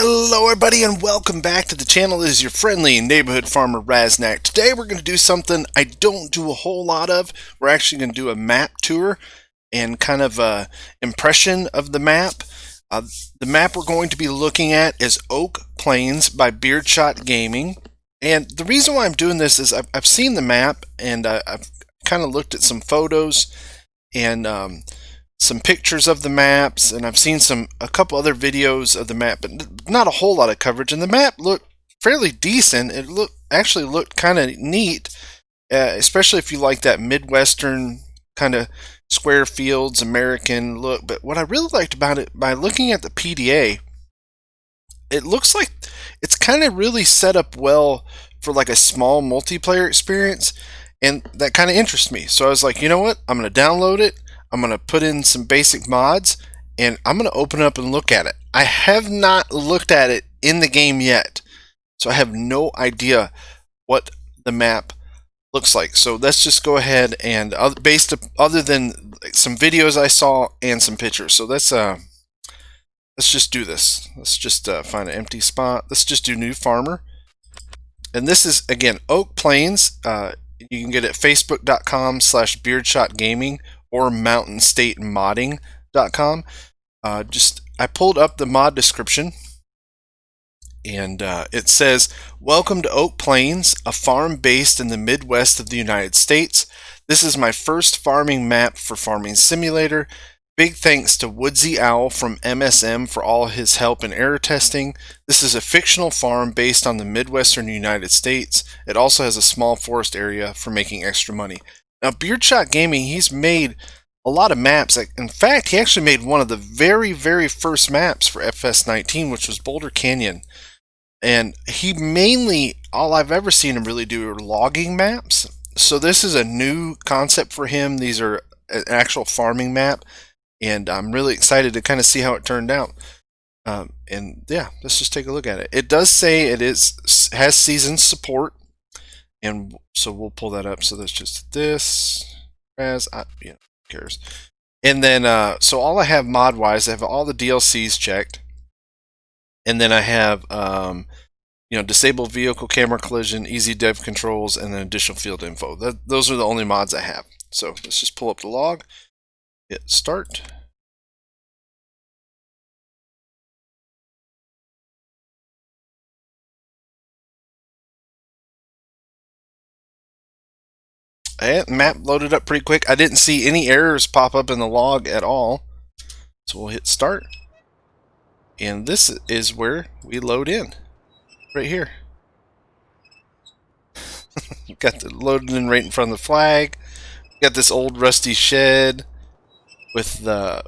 Hello everybody and welcome back to the channel. This is your friendly neighborhood farmer Raznac. Today we're going to do something I don't do a whole lot of. We're actually going to do a map tour and kind of a impression of the map. The map we're going to be looking at is Oak Plains by Beardshot Gaming. And the reason why I'm doing this is I've seen the map and I've kind of looked at some photos and some pictures of the maps, and I've seen a couple other videos of the map, but not a whole lot of coverage. And the map looked fairly decent. It actually looked kind of neat, especially if you like that Midwestern kind of square fields American look. But what I really liked about it, by looking at the PDA, it looks like it's kind of really set up well for like a small multiplayer experience, and that kind of interests me. So I was like, you know what? I'm going to download it. I'm going to put in some basic mods and I'm going to open it up and look at it. I have not looked at it in the game yet, so I have no idea what the map looks like. So let's just go ahead and other than some videos I saw and some pictures. So let's just do this. Let's just find an empty spot. Let's just do new farmer. And this is again Oak Plains. You can get it at facebook.com/beardshotgaming or mountainstatemodding.com. I pulled up the mod description, and it says, "Welcome to Oak Plains, a farm based in the Midwest of the United States. This is my first farming map for Farming Simulator. Big thanks to Woodsy Owl from MSM for all his help in error testing. This is a fictional farm based on the Midwestern United States. It also has a small forest area for making extra money." Now, Beardshot Gaming, he's made a lot of maps. In fact, he actually made one of the very, very first maps for FS19, which was Boulder Canyon. And he mainly, all I've ever seen him really do are logging maps. So this is a new concept for him. These are an actual farming map. And I'm really excited to kind of see how it turned out. And yeah, let's just take a look at it. It does say it has season support. And so we'll pull that up. So that's just this. Who cares? And then, so all I have mod wise, I have all the DLCs checked. And then I have, disable vehicle camera collision, easy dev controls, and then additional field info. Those are the only mods I have. So let's just pull up the log, hit start. And map loaded up pretty quick. I didn't see any errors pop up in the log at all. So we'll hit start. And this is where we load in. Right here. Got the loaded in right in front of the flag. Got this old rusty shed with the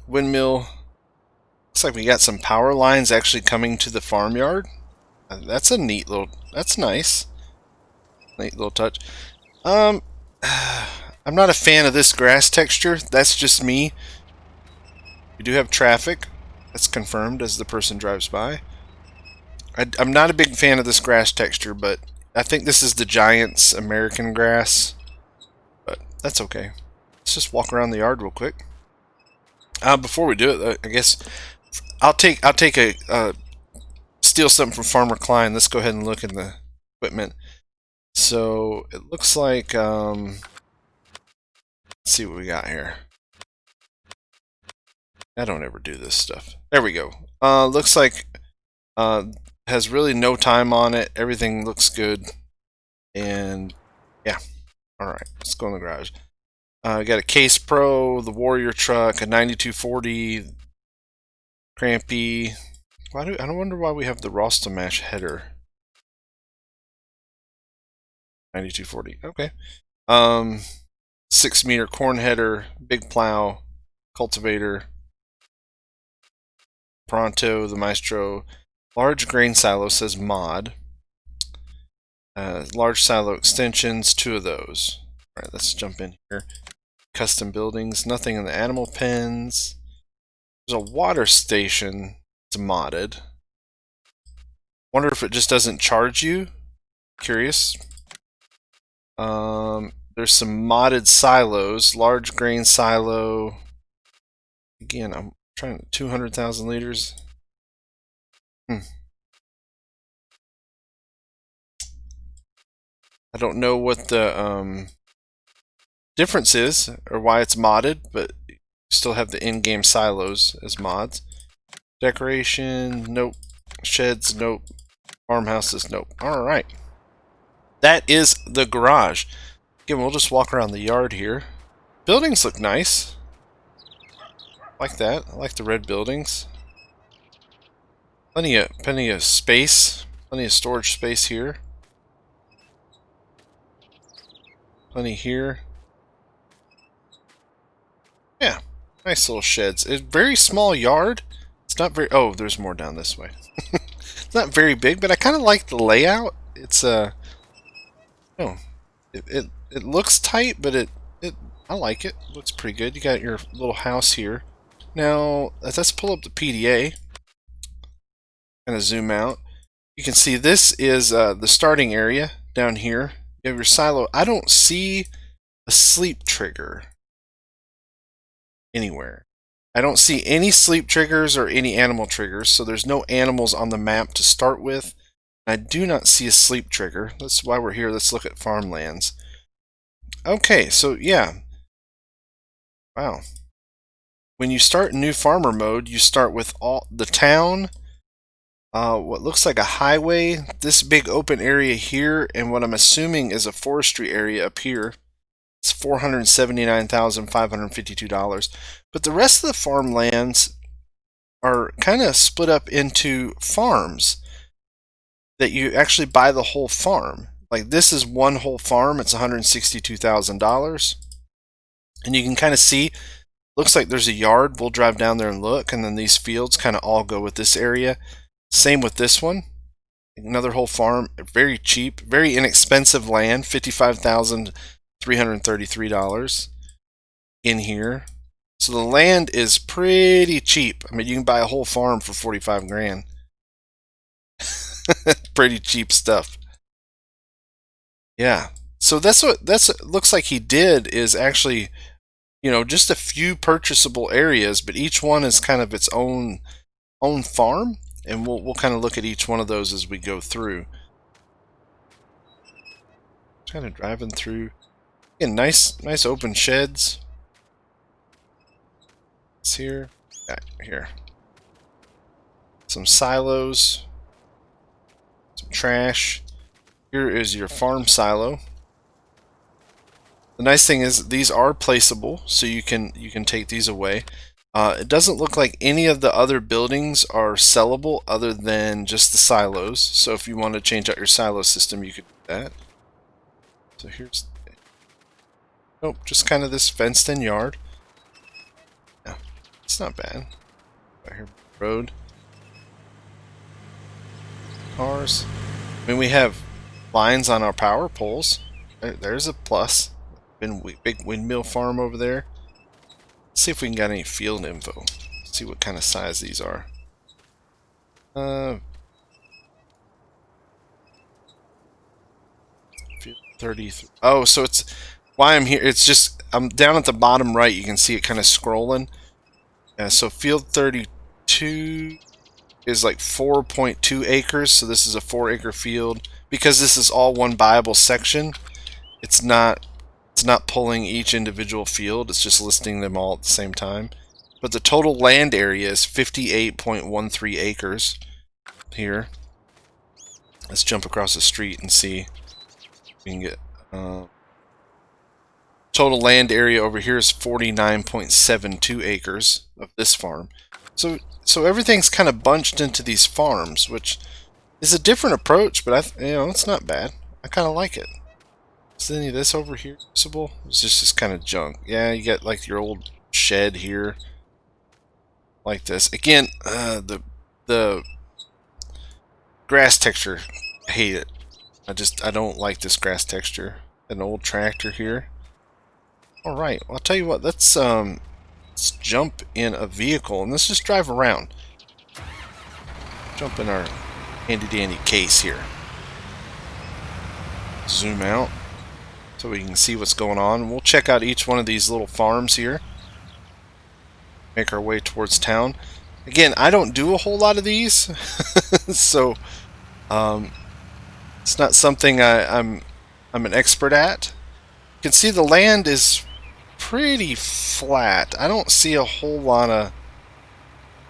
windmill. Looks like we got some power lines actually coming to the farmyard. That's a neat little, that's nice. Neat little touch. I'm not a fan of this grass texture. That's just me. We do have traffic. That's confirmed as the person drives by. I'm not a big fan of this grass texture, but I think this is the Giants American grass. But that's okay. Let's just walk around the yard real quick. Before we do it, I guess I'll steal something from Farmer Klein. Let's go ahead and look in the equipment. So it looks like, let's see what we got here. I don't ever do this stuff. There we go. Looks like has really no time on it. Everything looks good. And yeah. Alright, let's go in the garage. We got a Case Pro, the Warrior truck, a 9240, Crampy. I don't wonder why we have the Rostamash header. 9240. Okay. 6-meter corn header, big plow, cultivator, Pronto, the Maestro, large grain silo says mod. Large silo extensions, 2 of those. Alright, let's jump in here. Custom buildings, nothing in the animal pens. There's a water station. It's modded. Wonder if it just doesn't charge you. Curious. There's some modded silos. Large grain silo. Again, I'm trying 200,000 liters. I don't know what the difference is or why it's modded, but you still have the in-game silos as mods. Decoration, nope. Sheds, nope. Farmhouses, nope. Alright. That is the garage. Again, we'll just walk around the yard here. Buildings look nice. I like that. I like the red buildings. Plenty of space. Plenty of storage space here. Plenty here. Yeah. Nice little sheds. It's a very small yard. It's not very... Oh, there's more down this way. It's not very big, but I kind of like the layout. It's oh, it looks tight, but I like it. It looks pretty good. You got your little house here. Now let's pull up the PDA. Kind of zoom out. You can see this is the starting area down here. You have your silo. I don't see a sleep trigger anywhere. I don't see any sleep triggers or any animal triggers, so there's no animals on the map to start with. I do not see a sleep trigger. That's why we're here. Let's look at farmlands. Okay, so yeah. Wow. When you start new farmer mode, you start with all the town, what looks like a highway, this big open area here, and what I'm assuming is a forestry area up here. It's $479,552. But the rest of the farmlands are kind of split up into farms that you actually buy the whole farm. Like this is one whole farm. It's $162,000. And you can kind of see, looks like there's a yard. We'll drive down there and look. And then these fields kind of all go with this area. Same with this one. Another whole farm. Very cheap. Very inexpensive land. $55,333 in here. So the land is pretty cheap. I mean, you can buy a whole farm for 45 grand. Pretty cheap stuff. Yeah. So that's looks like he did is actually, you know, just a few purchasable areas, but each one is kind of its own farm, and we'll kind of look at each one of those as we go through. Kind of driving through. Again, nice open sheds. It's here. Here. Some silos. Some trash. Here is your farm silo. The nice thing is these are placeable, so you can take these away. It doesn't look like any of the other buildings are sellable other than just the silos. So if you want to change out your silo system, you could do that. So here's, nope, just kind of this fenced-in yard. Yeah, it's not bad. Right here, road, cars. I mean, we have lines on our power poles. There's a plus. Big windmill farm over there. Let's see if we can get any field info. See what kind of size these are. Field 33. Oh, so it's why I'm here. It's just I'm down at the bottom right. You can see it kind of scrolling. So field 32 is like 4.2 acres. So this is a 4-acre field. Because this is all one buyable section, it's not pulling each individual field. It's just listing them all at the same time. But the total land area is 58.13 acres here. Let's jump across the street and see if we can get total land area over here is 49.72 acres of this farm. So everything's kind of bunched into these farms, which is a different approach, but it's not bad. I kind of like it. Is any of this over here usable? It's just kind of junk. Yeah, you got like your old shed here, like this. Again, the grass texture, I hate it. I don't like this grass texture. An old tractor here. All right, well, I'll tell you what. Let's jump in a vehicle and let's just drive around. Jump in our handy dandy case here. Zoom out so we can see what's going on. We'll check out each one of these little farms here. Make our way towards town. Again, I don't do a whole lot of these, so it's not something I'm an expert at. You can see the land is pretty flat. I don't see a whole lot of... I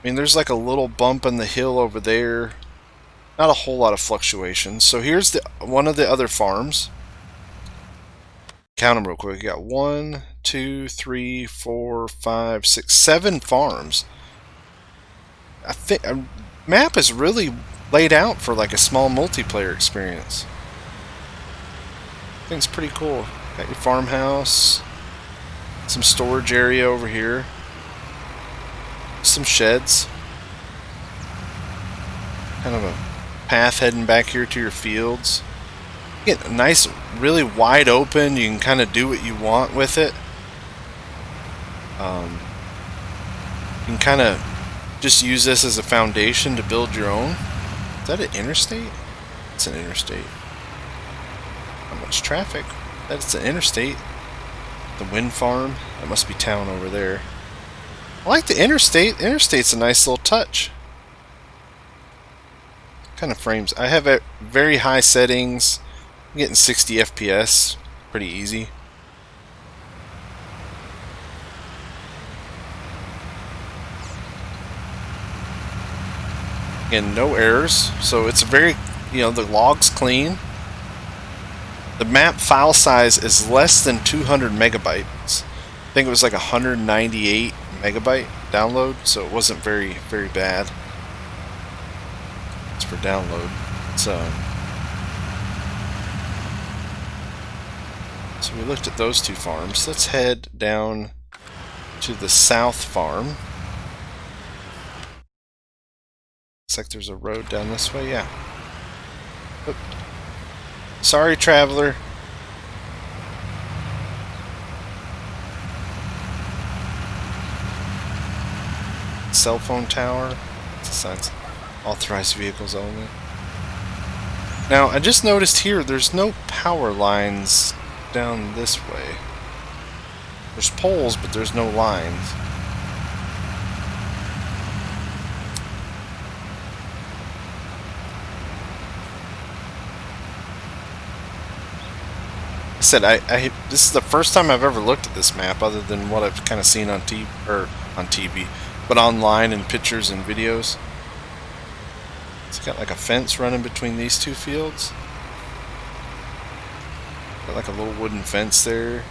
mean, there's like a little bump in the hill over there. Not a whole lot of fluctuation. So here's one of the other farms. Count them real quick. You got 1, 2, 3, 4, 5, 6, 7 farms. I think a map is really laid out for like a small multiplayer experience. I think it's pretty cool. Got your farmhouse, some storage area over here, some sheds, kind of a path heading back here to your fields. You get a nice, really wide open. You can kind of do what you want with it. You can kind of just use this as a foundation to build your own. Is that an interstate? It's an interstate. Not much traffic. That's an interstate. The wind farm. That must be town over there. I like the interstate. The interstate's a nice little touch. Kind of frames. I have it very high settings. I'm getting 60 FPS. Pretty easy. And no errors, so it's very, the log's clean. The map file size is less than 200 megabytes. I think it was like 198 megabyte download, so it wasn't very bad. It's for download. So we looked at those two farms. Let's head down to the south farm. Looks like there's a road down this way. Yeah. Oop. Sorry, traveler. Cell phone tower. Signs. Authorized vehicles only. Now, I just noticed here there's no power lines down this way. There's poles, but there's no lines. I said this is the first time I've ever looked at this map, other than what I've kind of seen on TV, but online in pictures and videos. It's got like a fence running between these two fields. Got like a little wooden fence there.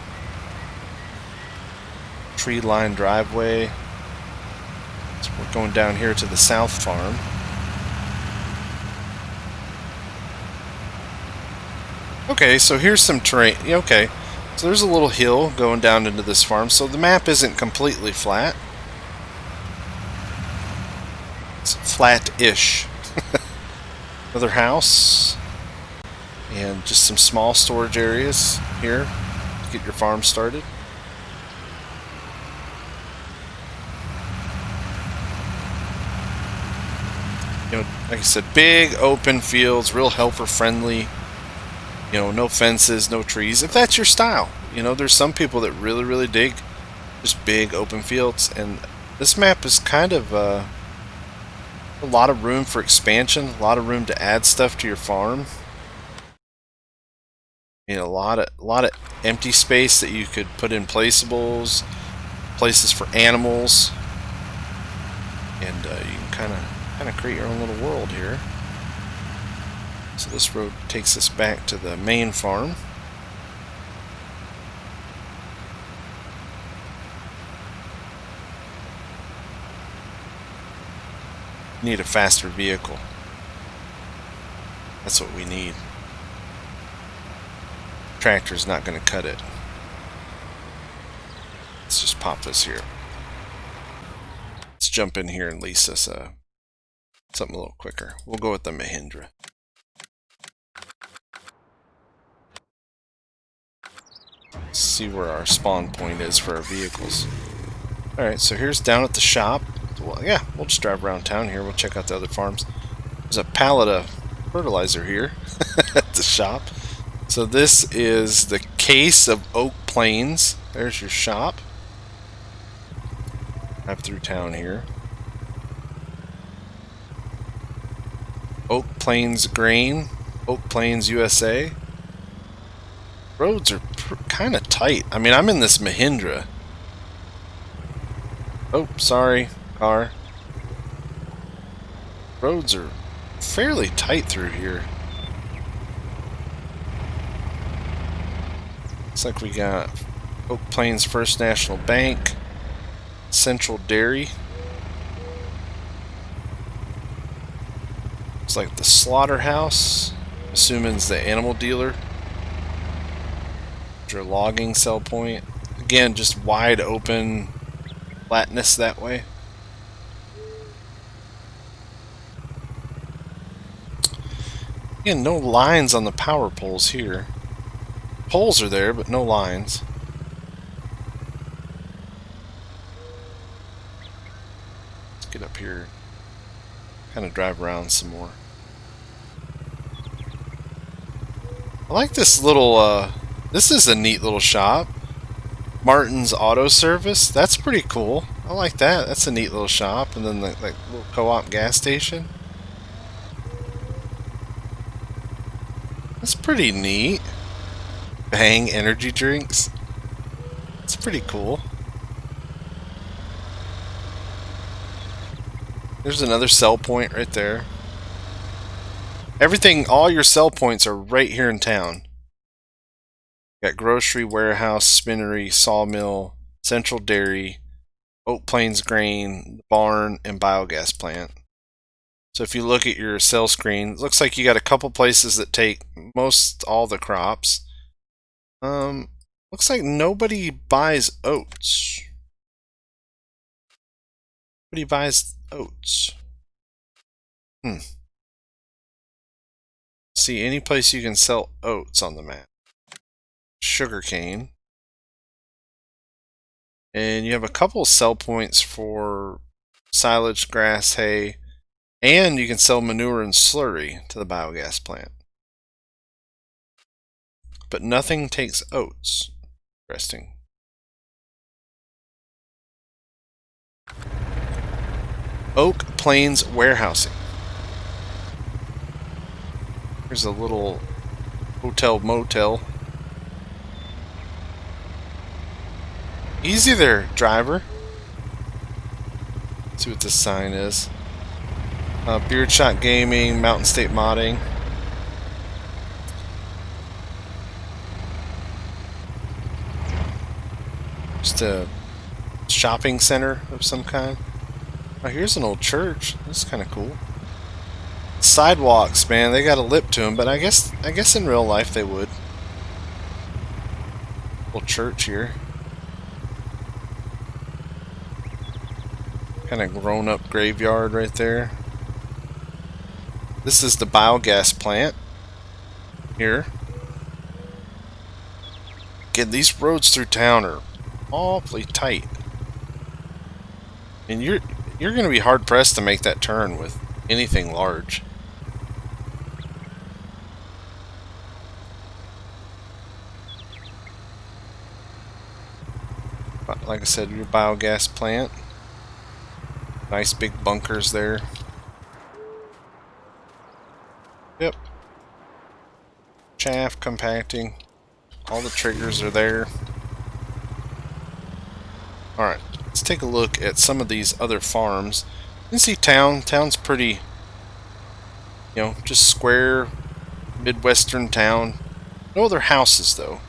Tree-lined driveway. So we're going down here to the south farm. Okay, so here's some terrain. Okay, so there's a little hill going down into this farm, so the map isn't completely flat. It's flat-ish. Another house, and just some small storage areas here to get your farm started. Like I said, big open fields, real helper friendly. No fences, no trees. If that's your style, there's some people that really dig just big open fields, and this map is kind of a lot of room for expansion, a lot of room to add stuff to your farm. A lot of empty space that you could put in placeables, places for animals, and you can kind of create your own little world here. So this road takes us back to the main farm. Need a faster vehicle. That's what we need. Tractor's not going to cut it. Let's just pop this here. Let's jump in here and lease us something a little quicker. We'll go with the Mahindra. Let's see where our spawn point is for our vehicles. Alright, so here's down at the shop. Well, yeah, we'll just drive around town here. We'll check out the other farms. There's a pallet of fertilizer here at the shop. So this is the Case of Oak Plains. There's your shop. Drive through town here. Oak Plains Grain, Oak Plains, USA. Roads are kind of tight. I mean, I'm in this Mahindra. Oh, sorry, car. Roads are fairly tight through here. Looks like we got Oak Plains First National Bank, Central Dairy. Looks like the slaughterhouse, assuming it's the animal dealer. Your logging sell point. Again, just wide open flatness that way. Again, no lines on the power poles here. Poles are there, but no lines. Let's get up here. Kind of drive around some more. I like this little, this is a neat little shop. Martin's Auto Service. That's pretty cool. I like that. That's a neat little shop. And then the like little co-op gas station. That's pretty neat. Bang energy drinks. It's pretty cool. There's another sell point right there. Everything, all your sell points are right here in town. Got grocery, warehouse, spinnery, sawmill, central dairy, Oak Plains Grain, barn, and biogas plant. So if you look at your sell screen, it looks like you got a couple places that take most all the crops. Looks like nobody buys oats. Nobody buys oats. See any place you can sell oats on the map. Sugarcane. And you have a couple sell points for silage, grass, hay, and you can sell manure and slurry to the biogas plant. But nothing takes oats. Interesting. Oak Plains Warehousing. Here's a little hotel motel. Easy there, driver. Let's see what this sign is. Beard Shot Gaming, Mountain State Modding. Just a shopping center of some kind. Oh, here's an old church. That's kind of cool. Sidewalks, man, they got a lip to them, but I guess in real life they would. Little church here. Kind of grown up graveyard right there. This is the biogas plant here. Again, these roads through town are awfully tight. And you're going to be hard pressed to make that turn with anything large. But like I said, your biogas plant. Nice big bunkers there. Yep. Chaff compacting. All the triggers are there. Alright, let's take a look at some of these other farms. You can see town. Town's pretty, you know, just square, Midwestern town. No other houses, though.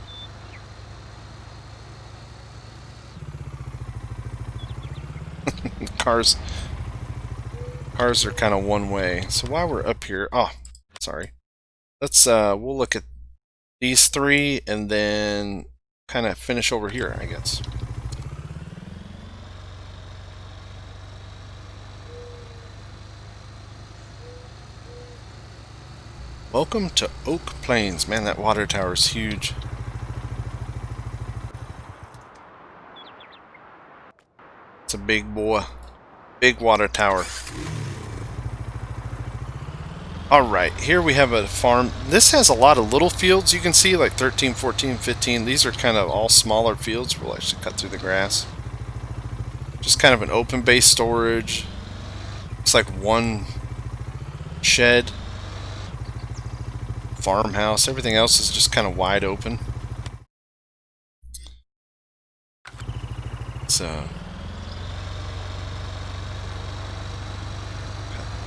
Cars are kind of one way. So while we're up here, sorry. Let's we'll look at these three and then kind of finish over here, I guess. Welcome to Oak Plains. Man, that water tower is huge. It's a big boy. Big water tower. Alright, here we have a farm. This has a lot of little fields you can see, like 13, 14, 15. These are kind of all smaller fields. We'll actually cut through the grass. Just kind of an open base storage. It's like one shed. farmhouse. Everything else is just kind of wide open. So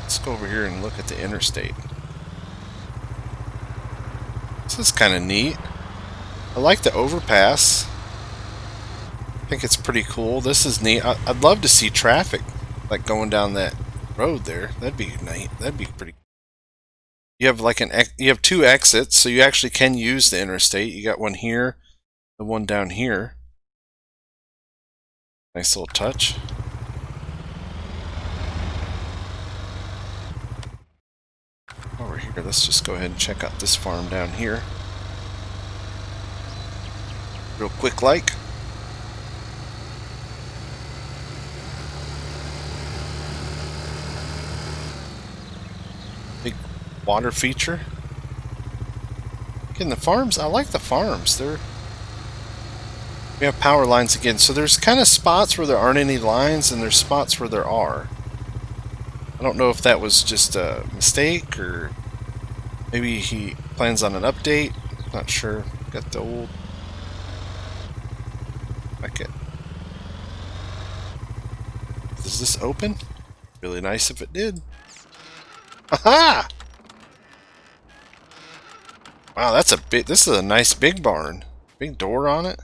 let's go over here and look at the interstate. This is kind of neat. I like the overpass. I think it's pretty cool. This is neat. I'd love to see traffic like going down that road there. That'd be neat. That'd be pretty. You have like you have two exits, so you actually can use the interstate. You got one here, the one down here. Nice little touch. Over here, let's just go ahead and check out this farm down here. Real quick like. Big water feature. Again, the farms, I like the farms. We have power lines again, so there's kind of spots where there aren't any lines, and there's spots where there are. I don't know if that was just a mistake, or maybe he plans on an update. Not sure. Got the old bucket. Does this open? Really nice if it did. Aha! Wow, that's a big. This is a nice big barn. Big door on it.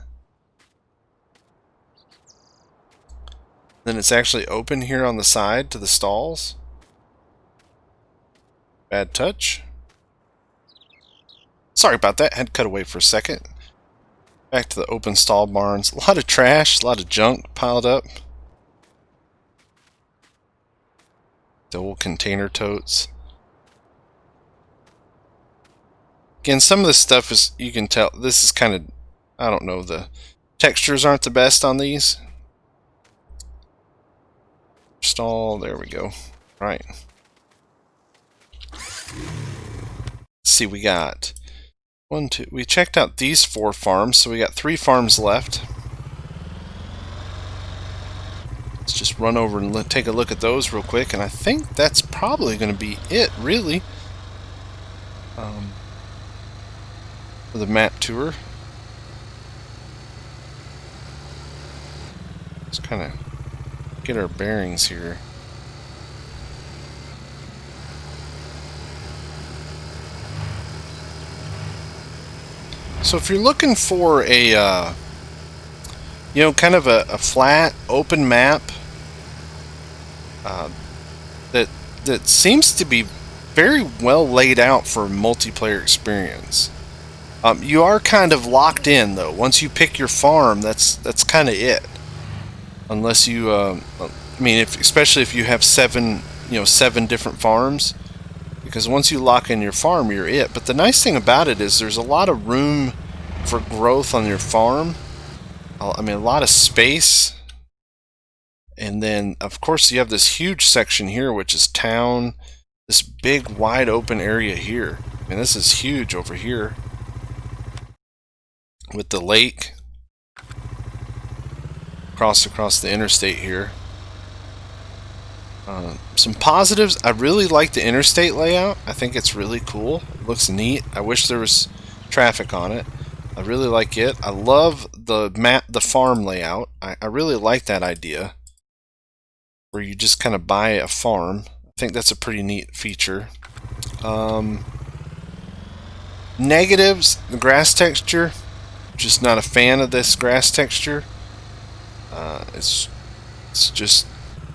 Then it's actually open here on the side to the stalls. Bad touch. Sorry about that. Had to cut away for a second. Back to the open stall barns. A lot of trash, a lot of junk piled up. The old container totes. Again, some of this stuff is, you can tell, this is kind of, I don't know, the textures aren't the best on these. Stall, there we go. Right. Let's see, we got one, two, we checked out these 4 farms, so we got 3 farms left. Let's just run over and take a look at those real quick, and I think that's probably going to be it, really, for the map tour. Let's kind of get our bearings here. So if you're looking for a, you know, kind of a flat, open map that seems to be very well laid out for a multiplayer experience. You are kind of locked in, though. Once you pick your farm, that's kind of it. Unless you, I mean, especially if you have 7 different farms, because once you lock in your farm, you're it. But the nice thing about it is there's a lot of room for growth on your farm. I mean, a lot of space. And then, of course, you have this huge section here, which is town. This big, wide open area here. I mean, this is huge over here. With the lake across the interstate here. Some positives, I really like the interstate layout. I think it's really cool. It looks neat. I wish there was traffic on it. I really like it. I love the farm layout. I really like that idea, where you just kind of buy a farm. I think that's a pretty neat feature. Negatives, the grass texture. Just not a fan of this grass texture. It's just,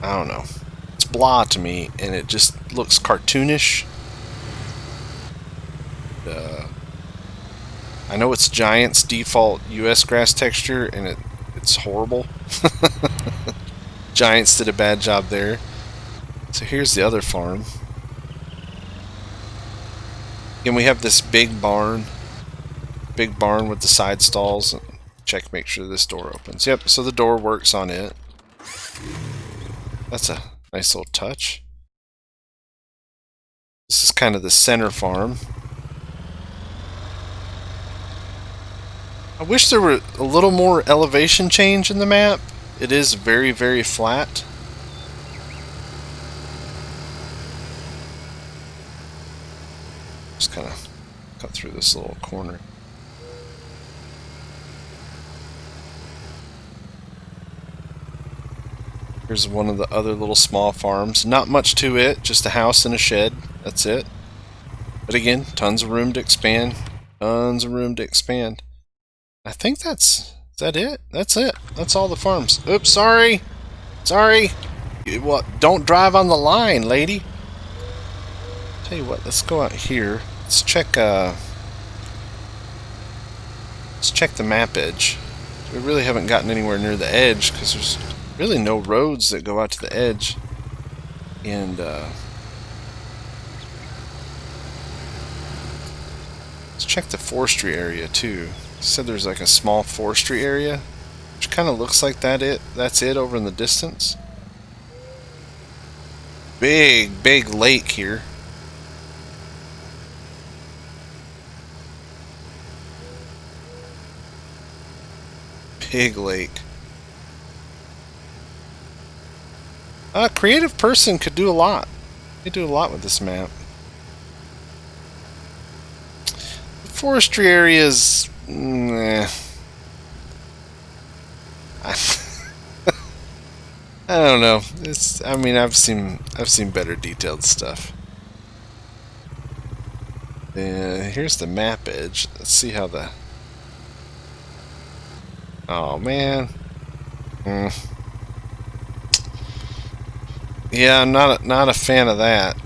I don't know. It's blah to me, and it just looks cartoonish. I know it's Giant's default US grass texture, and it's horrible. Giants did a bad job there. So here's the other farm. Again, we have this big barn with the side stalls. Check, make sure this door opens. Yep, so the door works on it. That's a nice little touch. This is kind of the center farm. I wish there were a little more elevation change in the map. It is very, very flat. Just kind of cut through this little corner. Here's one of the other little small farms. Not much to it, just a house and a shed. That's it. But again, tons of room to expand. Tons of room to expand. I think is that it? That's it. That's all the farms. Oops, sorry. Sorry. What? Don't drive on the line, lady. Tell you what, let's go out here. Let's check the map edge. We really haven't gotten anywhere near the edge because there's really no roads that go out to the edge. And let's check the forestry area too. It said there's like a small forestry area, which kind of looks like that's it over in the distance. Big lake here. Big lake. A creative person could do a lot. Could do a lot with this map. The forestry areas, I don't know. I mean, I've seen better detailed stuff. Here's the map edge. Let's see how the. Oh man. Yeah, I'm not a fan of that.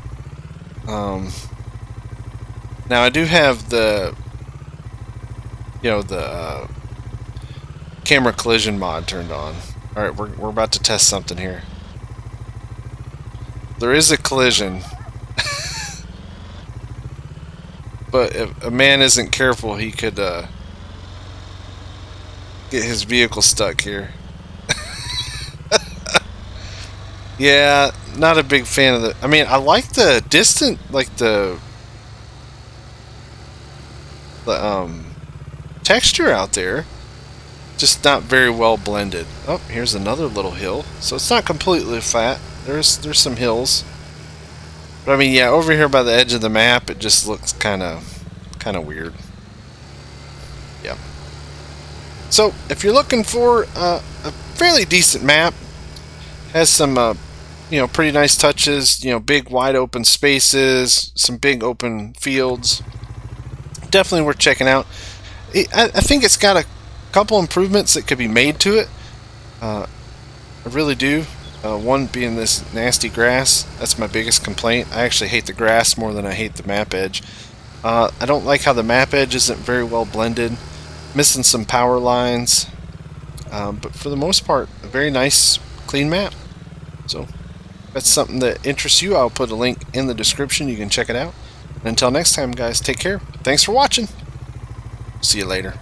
Now I do have the camera collision mod turned on. All right, we're about to test something here. There is a collision, but if a man isn't careful, he could get his vehicle stuck here. Yeah, not a big fan of the. I mean, I like the distant, like the texture out there. Just not very well blended. Oh, here's another little hill. So it's not completely flat. There's some hills. But I mean, yeah, over here by the edge of the map, it just looks kind of weird. Yeah. So if you're looking for a fairly decent map, has some pretty nice touches. Big wide open spaces, some big open fields. Definitely worth checking out. I think it's got a couple improvements that could be made to it. I really do. One being this nasty grass. That's my biggest complaint. I actually hate the grass more than I hate the map edge. I don't like how the map edge isn't very well blended. Missing some power lines. But for the most part, a very nice, clean map. So, if that's something that interests you, I'll put a link in the description. You can check it out. And until next time, guys, take care. Thanks for watching. See you later.